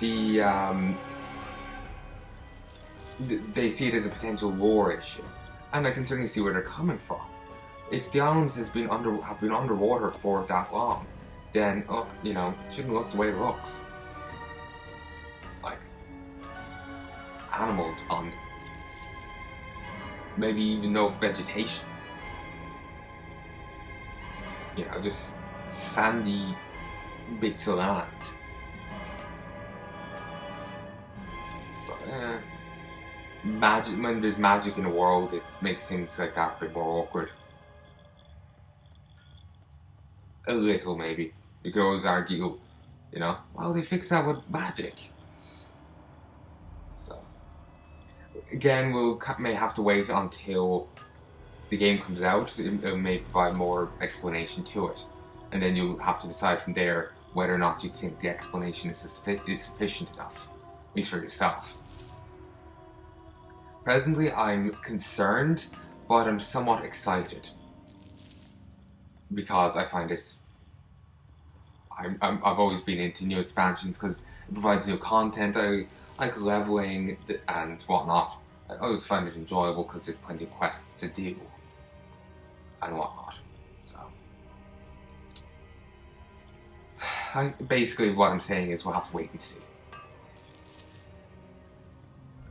the they see it as a potential war issue, and I can certainly see where they're coming from. If the islands have been underwater for that long, then you know, it shouldn't look the way it looks. Like animals on, maybe even no vegetation. You know, just sandy bits of land. But, magic, when there's magic in the world, it makes things like that a bit more awkward. A little, maybe. You could always argue, you know, well, they fixed that with magic. So, again, may have to wait until the game comes out. It may provide more explanation to it, and then you'll have to decide from there whether or not you think the explanation is sufficient enough, at least for yourself. Presently, I'm concerned, but I'm somewhat excited because I find it. I've always been into new expansions because it provides new content. I like leveling and whatnot. I always find it enjoyable because there's plenty of quests to do and whatnot. So, basically, what I'm saying is we'll have to wait and see.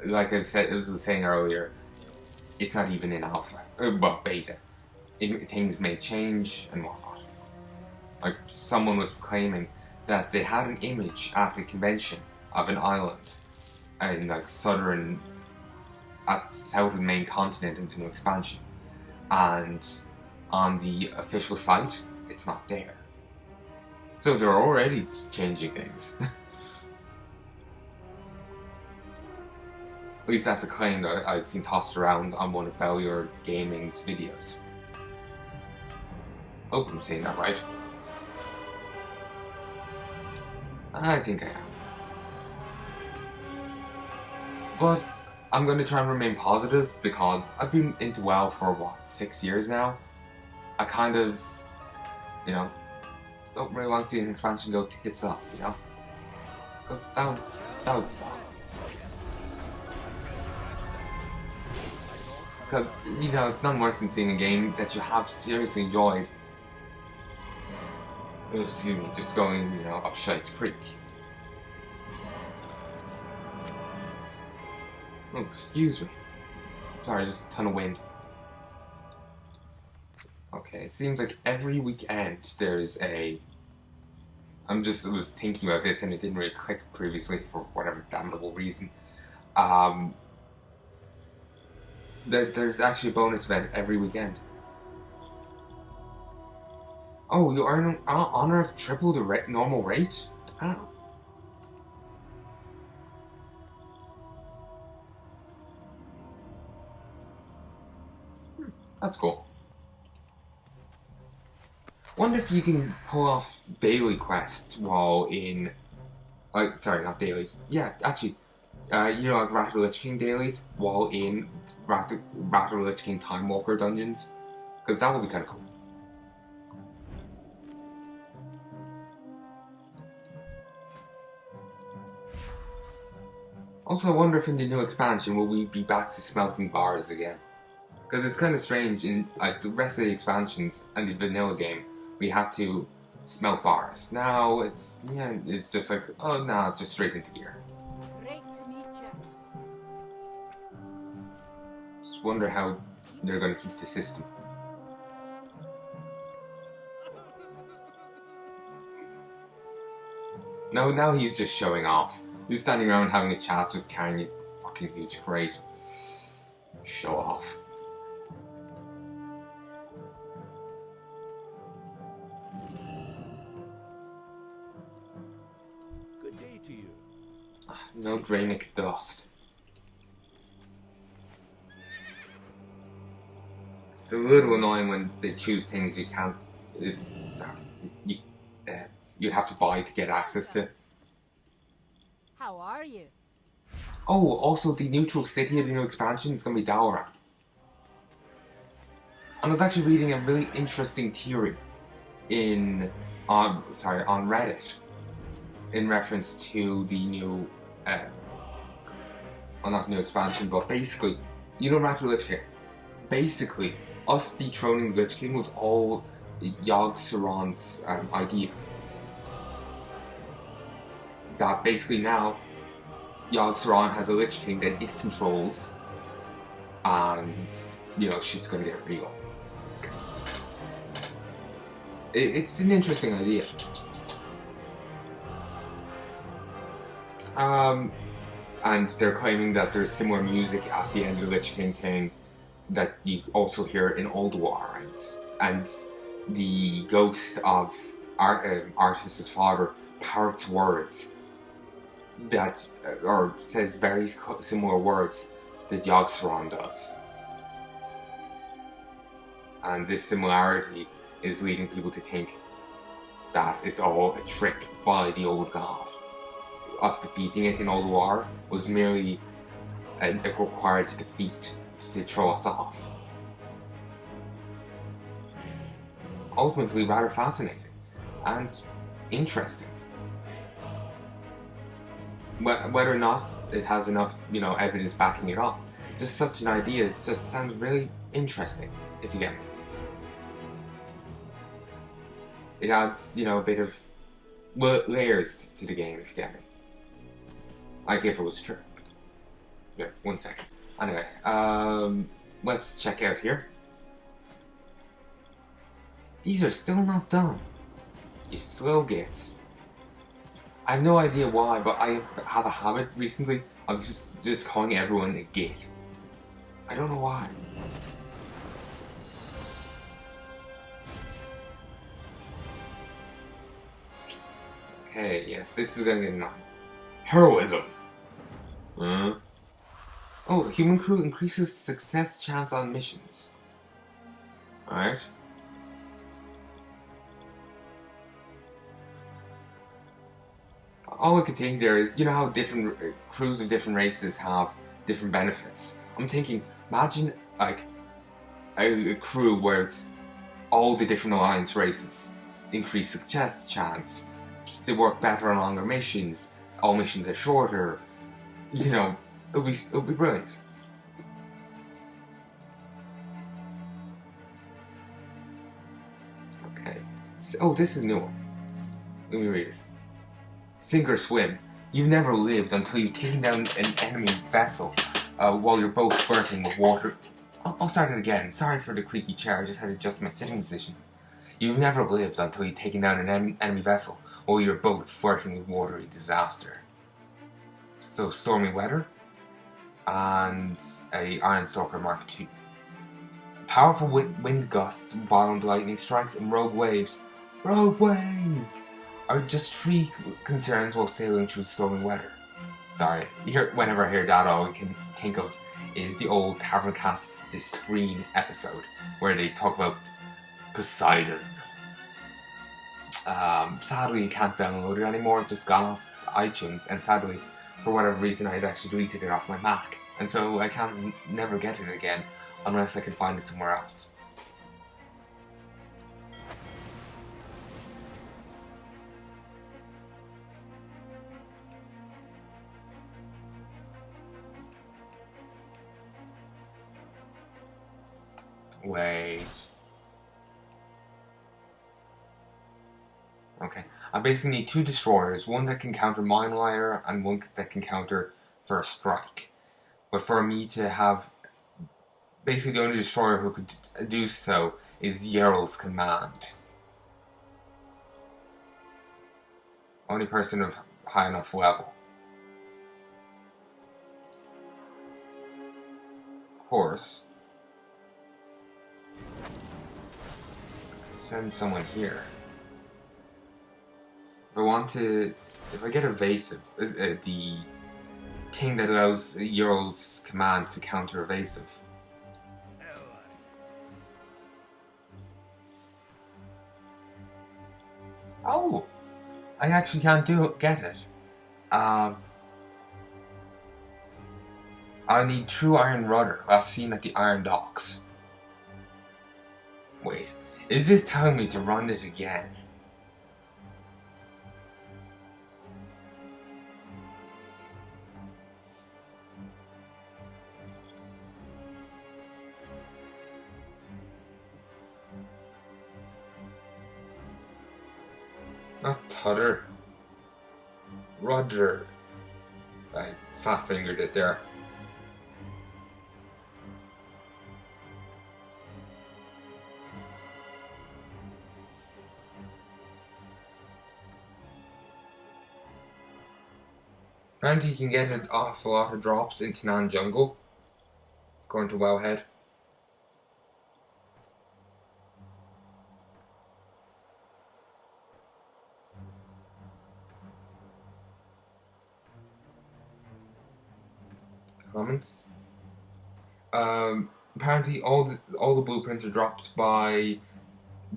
Like I was saying earlier, it's not even in alpha, well, beta. Things may change and whatnot. Like, someone was claiming that they had an image at the convention of an island in like south of the main continent in the new expansion, and on the official site, it's not there. So they're already changing things. At least that's a claim that I've seen tossed around on one of Bellier Gaming's videos. Hope I'm saying that right. I think I am. But I'm going to try and remain positive because I've been into WoW for, what, 6 years now? I kind of, you know, don't really want to see an expansion go tits up, you know? Because that would suck. Because, you know, it's nothing worse than seeing a game that you have seriously enjoyed, excuse me, just going, you know, up Shites Creek. Oh, excuse me. Sorry, just a ton of wind. Okay, it seems like every weekend there's a... I was thinking about this and it didn't really click previously for whatever damnable reason. There's actually a bonus event every weekend. Oh, you earn honor triple the normal rate? Wow. That's cool. Wonder if you can pull off daily quests while in... sorry, not dailies. Yeah, actually, you know, like Wrath of the Lich King dailies while in Wrath of the Lich King Time Walker dungeons? Because that would be kind of cool. Also, I wonder if in the new expansion will we be back to smelting bars again? Because it's kind of strange in like the rest of the expansions and the vanilla game, we had to smelt bars. Now it's just like, oh no, it's just straight into gear. Great to meet you. Just wonder how they're going to keep the system. No, now he's just showing off. He's standing around having a chat, just carrying a fucking huge crate. Show off. Good day to you. No Draenor dust. It's a little annoying when they choose things you can't. It's you have to buy to get access to. How are you? Oh, also the neutral city of the new expansion is going to be Dalaran. And I was actually reading a really interesting theory on Reddit. in reference to the new, well, not new expansion, but basically, you know, Wrath of the Lich King. Basically, us dethroning the Lich King was all Yogg-Saron's idea. That basically now, Yogg-Saron has a Lich King that it controls, and, you know, shit's gonna get real. It's an interesting idea. And they're claiming that there's similar music at the end of the Lich King thing that you also hear in Old War, and the ghost of Arthas's father parrots words that, or says very similar words that Yogg-Saron does. And this similarity is leading people to think that it's all a trick by the old god. Us defeating it in Old War was merely a required defeat to throw us off. Ultimately rather fascinating and interesting. Whether or not it has enough, you know, evidence backing it up, just such an idea just sounds really interesting, if you get me. It adds, you know, a bit of layers to the game, if you get me. Like if it was true. Yeah, 1 second. Anyway, let's check out here. These are still not done. You slow gits. I have no idea why, but I have a habit recently of just calling everyone a git. I don't know why. Okay, yes, this is gonna get annoying. Heroism. Oh, human crew increases success chance on missions. Alright. All I could think there is, you know how different crews of different races have different benefits. I'm thinking, imagine like a crew where it's all the different alliance races. Increased success chance, they work better on longer missions, all missions are shorter. You know, it'll be brilliant. Okay. So, oh, this is new one. Let me read it. Sink or swim. You've never lived until you've taken down an enemy vessel while you're both flirting with water. I'll start it again. Sorry for the creaky chair. I just had to adjust my sitting position. You've never lived until you've taken down an enemy vessel while you're both flirting with watery disaster. So, stormy weather and a Ironstalker Mark II. Powerful wind gusts, violent lightning strikes, and rogue waves. Rogue wave! Are just 3 concerns while sailing through stormy weather. Sorry, whenever I hear that, all I can think of is the old Taverncast The Screen episode where they talk about Poseidon. Sadly, you can't download it anymore. It's just gone off iTunes, and sadly, for whatever reason, I had actually deleted it off my Mac, and so I can't never get it again unless I can find it somewhere else. Wait. Okay. I basically need 2 destroyers, one that can counter Mine Liar and one that can counter First Strike. But for me to have... Basically the only destroyer who could do so is Yeryl's Command. Only person of high enough level. Of course. Send someone here. If I get evasive, the thing that allows Yeryl's Command to counter evasive. Oh! I actually can't get it. I need True Iron Rudder, last seen at the Iron Docks. Wait, is this telling me to run it again? Not Tudder. Rudder. I fat fingered it there. And you can get an awful lot of drops into Nan Jungle, according to Wowhead. Comments. Apparently, all the blueprints are dropped by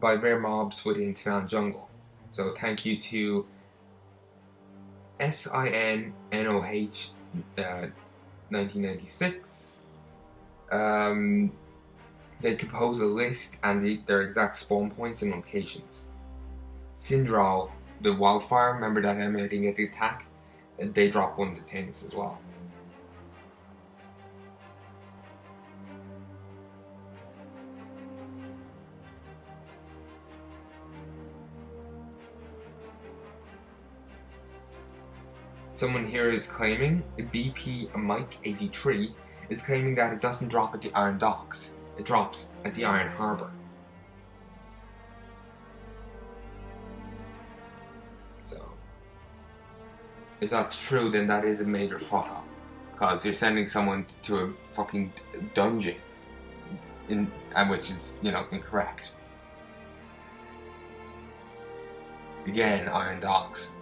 rare mobs within Nan Jungle. So thank you to SINNOH 1996. They compose a list and their exact spawn points and locations. Sindral, the wildfire, remember that emanating at the attack? They drop one of the things as well. Someone here is claiming, BP Mike 83 is claiming that it doesn't drop at the Iron Docks, it drops at the Iron Harbour. So, if that's true, then that is a major fuck up, because you're sending someone to a fucking dungeon, which is, you know, incorrect. Again, Iron Docks.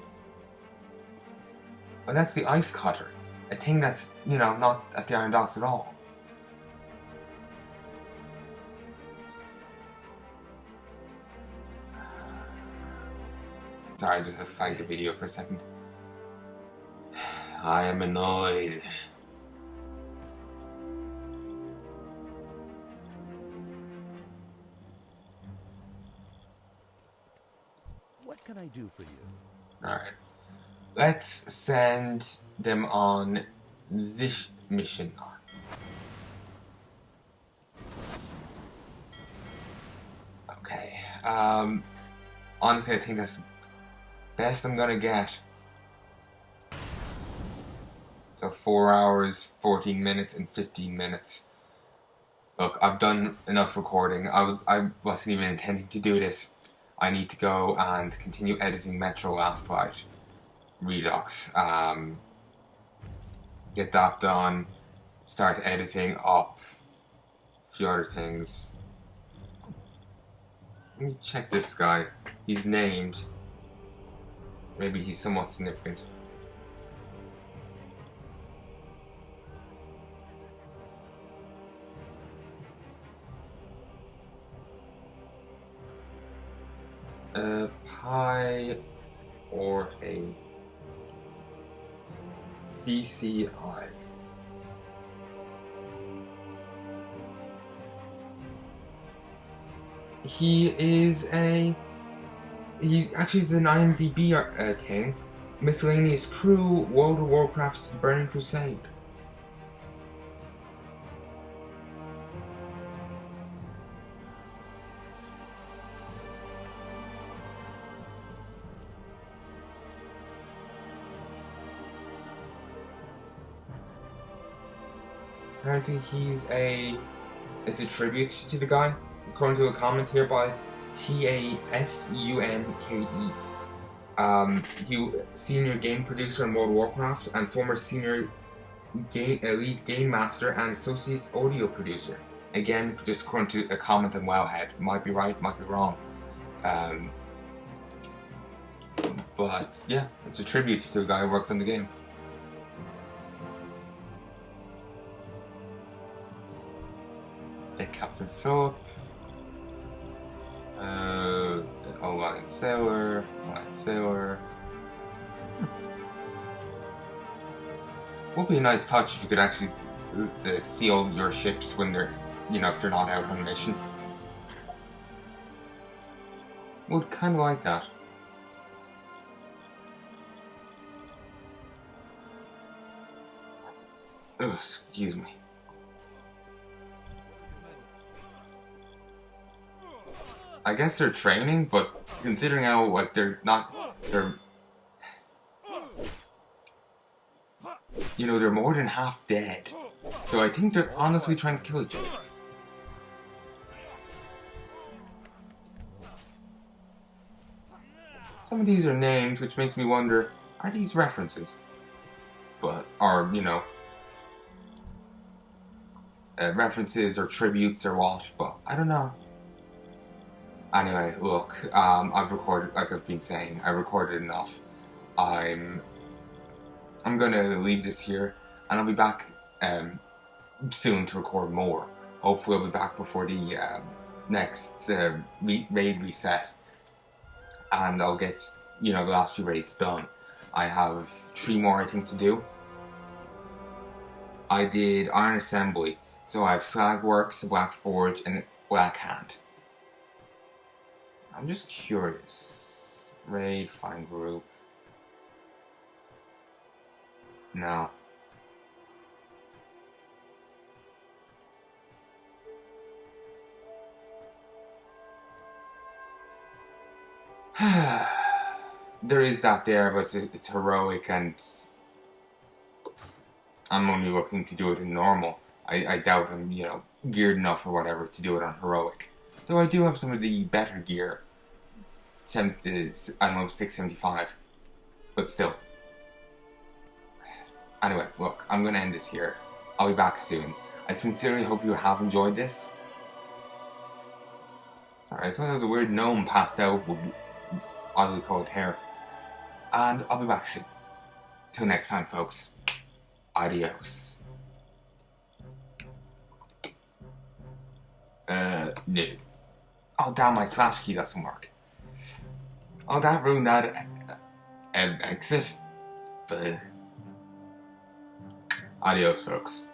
And that's the ice cutter. A thing that's, you know, not at the Iron Docks at all. Sorry, I just have to fight the video for a second. I am annoyed. What can I do for you? Alright. Let's send them on this mission. Okay. Honestly, I think that's the best I'm gonna get. So 4 hours, 14 minutes, and 15 minutes. Look, I've done enough recording. I wasn't even intending to do this. I need to go and continue editing Metro Last Light Redux. Get that done. Start editing up a few other things. Let me check this guy. He's named. Maybe he's somewhat significant. Pi or a CCI. He actually is an IMDb thing. Miscellaneous crew, World of Warcraft's Burning Crusade. Apparently it's a tribute to the guy, according to a comment here by TASUMKE. He senior game producer in World of Warcraft and former senior lead game master and associate audio producer. Again, just according to a comment on Wowhead. Might be right, might be wrong. But yeah, it's a tribute to the guy who worked on the game. Captain Philip, Lion Sailor. Would be a nice touch if you could actually seal your ships when they're, you know, if they're not out on a mission. Would kind of like that. Oh, excuse me. I guess they're training, but considering how, like, they're not they're, you know, they're more than half dead. So I think they're honestly trying to kill each other. Some of these are named, which makes me wonder, are these references? But, or, you know, references or tributes or what, but I don't know. Anyway, look, I've recorded, like I've been saying, I recorded enough. I'm gonna leave this here, and I'll be back soon to record more. Hopefully I'll be back before the next raid reset, and I'll get, you know, the last few raids done. I have 3 more I think to do. I did Iron Assembly, so I have Slagworks, Black Forge, and Black Hand. I'm just curious. Raid, find group. No. There is that there, but it's heroic, and I'm only looking to do it in normal. I doubt I'm, you know, geared enough or whatever to do it on heroic. Though I do have some of the better gear. I don't know, 675. But still. Anyway, look, I'm going to end this here. I'll be back soon. I sincerely hope you have enjoyed this. Sorry, I thought there was a weird gnome passed out with oddly coloured hair. And I'll be back soon. Till next time, folks. Adios. No. Oh, damn, my slash key doesn't work. Oh, that ruined that exit. But adios, folks.